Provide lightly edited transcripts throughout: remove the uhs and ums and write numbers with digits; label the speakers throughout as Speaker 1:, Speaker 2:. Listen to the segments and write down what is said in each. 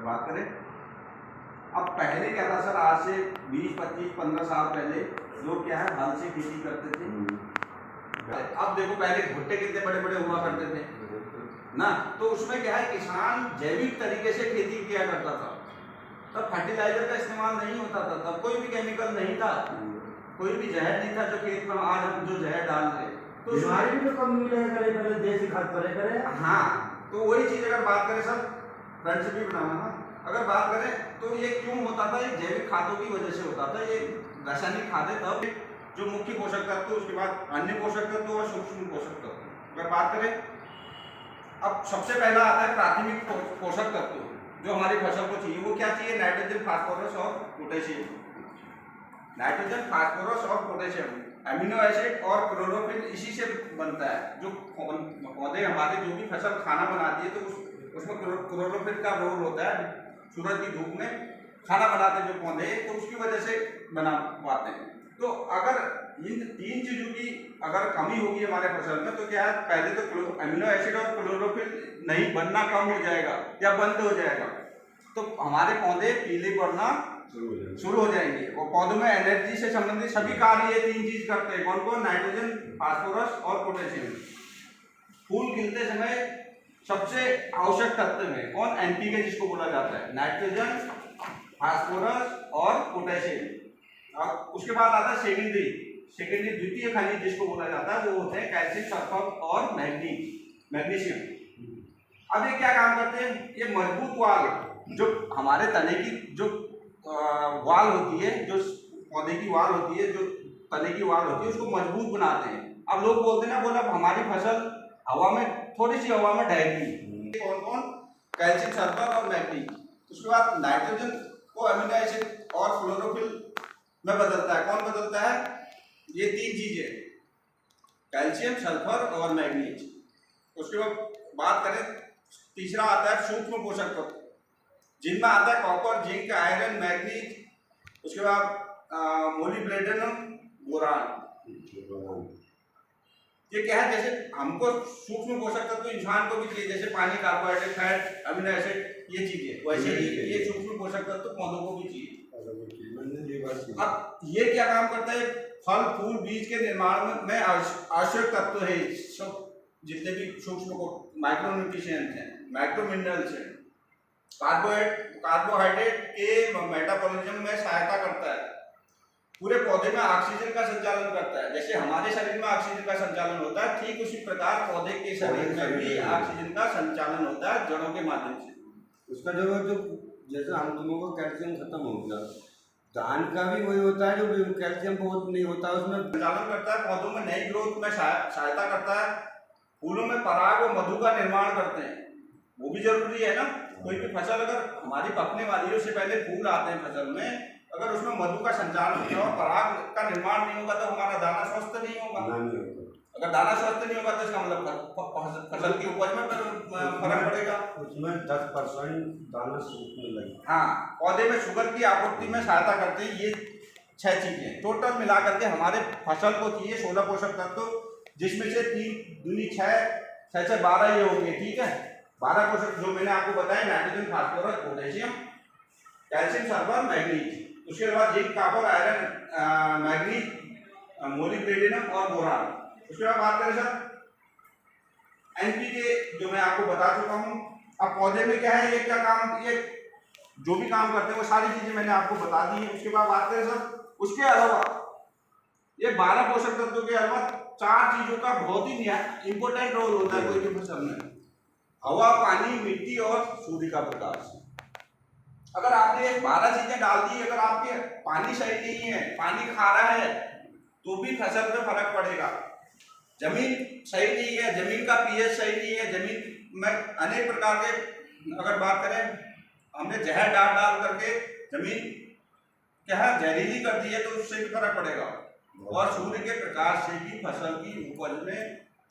Speaker 1: बात करें, अब पहले क्या था सर, आज से 20, 25, 15 साल पहले लोग क्या है हल से खेती करते थे। अब देखो पहले भुट्टे कितने बड़े बड़े हुआ करते थे ना, तो उसमें क्या है किसान जैविक तरीके से खेती किया करता था। तब फर्टिलाइजर का इस्तेमाल नहीं होता था, तब कोई भी केमिकल नहीं था, कोई भी जहर नहीं था जो खेत में आज हम जो जहर डाल रहे, तो
Speaker 2: बीमारी भी तो कम मिलेगा करे, पहले देसी खाद करे करे।
Speaker 1: हाँ, तो वही चीज अगर बात करें सर, फ्रंट से भी बनाना ना, अगर बात करें तो ये क्यों होता था, ये जैविक खादों की वजह से होता था। ये रासायनिक खादें तब जो मुख्य पोषक तत्व, उसके बाद अन्य पोषक तत्व और सूक्ष्म पोषक तत्व। अगर बात करें, अब सबसे पहला आता है प्राथमिक पोषक तत्व जो हमारी फसल को चाहिए। वो क्या चाहिए? नाइट्रोजन, फास्फोरस और पोटेशियम। नाइट्रोजन, फास्फोरस और पोटेशियम, अमीनो एसिड और क्लोरोफिल इसी से बनता है। जो पौधे हमारे जो भी फसल खाना बनाती है तो उसमें क्लोरोफिल का रोल होता है। सूरज की धूप में खाना बनाते हैं जो पौधे, तो उसकी वजह से बना पाते हैं। तो अगर इन तीन चीजों की अगर कमी होगी हमारे फसल में, तो क्या है, पहले तो अमीनो एसिड और क्लोरोफिल नहीं बनना कम हो जाएगा या बंद हो जाएगा, तो हमारे पौधे पीले पड़ना शुरू हो जाएंगे। और पौधों में एनर्जी से संबंधित सभी कार्य ये तीन चीज करते हैं। कौन कौन? नाइट्रोजन, फास्फोरस और पोटेशियम। फूल खिलते समय सबसे आवश्यक तत्व है कौन? एनपीके जिसको बोला जाता है, नाइट्रोजन, फास्फोरस और पोटेशियम। और उसके बाद आता है सेकेंडरी द्वितीय खनिज जिसको बोला जाता है, वो होते हैं कैल्शियम, सल्फर और मैग्नीशियम। अब ये क्या काम करते हैं? ये मजबूत वाल, जो हमारे तने की जो वाल होती है, जो पौधे की वाल होती है, जो तने की वाल होती है, उसको मजबूत बनाते हैं। अब लोग बोलते हैं ना, बोला हमारी फसल हवा में, थोड़ी सी हवा में ढहेगी। कौन कौन? कैल्शियम, सल्फर और मैग्नीज। उसके बाद नाइट्रोजन को अमीनो एसिड और क्लोरोफिल में बदलता है। कौन बदलता है? ये तीन चीजें, कैल्शियम, सल्फर और मैग्नीज। उसके बाद बात करें, तीसरा आता है सूक्ष्म पोषक तत्व, जिनमें आता है कॉपर, जिंक, आयरन, मैग्नीज। उसके बाद मोलिब्डेनम, बोरान। ये क्या है, जैसे हमको सूक्ष्म पोषक तत्व इंसान को भी चाहिए, जैसे पानी, कार्बोहाइड्रेट, फैट, अमीनो एसिड, ये चीजें, वैसे ही ये सूक्ष्म पोषक तत्व पौधों को भी चाहिए। अब ये क्या काम करता है? फल, फूल, बीज के निर्माण में आवश्यक तत्व है। सब जितने भी सूक्ष्म माइक्रोन्यूट्रिएंट्स हैं, माइक्रो मिनरल्स हैं। कार्बोहाइड्रेट के मेटाबॉलिज्म में सहायता करता है। पूरे पौधे में ऑक्सीजन का संचालन करता है। जैसे हमारे शरीर में ऑक्सीजन का संचालन होता है, ठीक उसी प्रकार पौधे के शरीर में भी ऑक्सीजन का संचालन होता है, जड़ों के माध्यम से।
Speaker 2: उसका जो जैसे हम लोगों को कैल्शियम खत्म हो गया, धान का भी वही होता है, जो कैल्शियम बहुत नहीं होता, उसमें
Speaker 1: संचालन करता है। पौधों में नई ग्रोथ में सहायता करता है। फूलों में पराग और मधु का निर्माण करते हैं, वो भी जरूरी है ना। कोई भी फसल अगर हमारी पकने वाली है, उससे पहले फूल आते हैं फसल में, अगर उसमें मधु का संचालन नहीं होगा, पराग का निर्माण नहीं होगा, तो हमारा दाना स्वस्थ नहीं होगा। अगर दाना स्वस्थ नहीं होगा तो इसका मतलब फसल की उपज में फर्क पड़ेगा।
Speaker 2: उसमें 10% दाना सूखने लगेगा।
Speaker 1: हाँ, पौधे में शुगर की आपूर्ति में सहायता करते हैं। ये 6 चीजें टोटल मिला करके हमारे फसल को चाहिए 16 पोषक तत्व, जिसमें से 3 दूनी 6 से 12 ये हो गए। ठीक है, 12 पोषक जो मैंने आपको बताया, nitrogen, phosphorus, potassium, calcium, sulphur, manganese. उसके बाद zinc, copper, iron, manganese, molybdenum और बोरान। उसके बाद बात करें सर एनपीके, जो मैं आपको बता चुका हूँ। अब पौधे में क्या है, ये क्या काम, ये जो भी काम करते हैं वो सारी चीजें मैंने आपको बता दी है। उसके बाद बात करें सर, उसके अलावा ये 12 पोषक तत्वों के अलावा 4 चीजों का बहुत ही इंपॉर्टेंट रोल होता है कोई भी फसल में। हवा, पानी, मिट्टी और सूर्य का प्रकाश। अगर आपने 12 चीजें डाल दी, अगर आपके पानी सही नहीं है, पानी खारा है, तो भी फसल में फर्क पड़ेगा। जमीन सही नहीं है, जमीन का पीएच सही नहीं है, जमीन में अनेक प्रकार के, अगर बात करें हमने जहर डाल करके जमीन क्या है जहरीली कर दी है, तो उससे भी फर्क पड़ेगा। और सूर्य के प्रकाश से भी फसल की उपज में,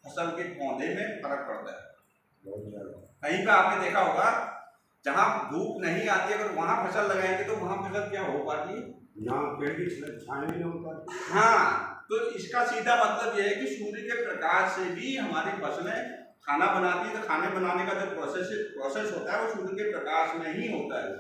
Speaker 1: फसल के पौधे में फर्क पड़ता है। कहीं पे आपने देखा होगा जहाँ धूप नहीं आती, अगर वहां फसल लगाएंगे तो वहां फसल क्या हो पाती है?
Speaker 2: पेड़ की छाया नहीं हो पाती।
Speaker 1: हाँ, तो इसका सीधा मतलब यह है कि सूर्य के प्रकाश से भी हमारी फसलें खाना बनाती है तो खाने बनाने का जो प्रोसेस होता है वो सूर्य के प्रकाश में ही होता है।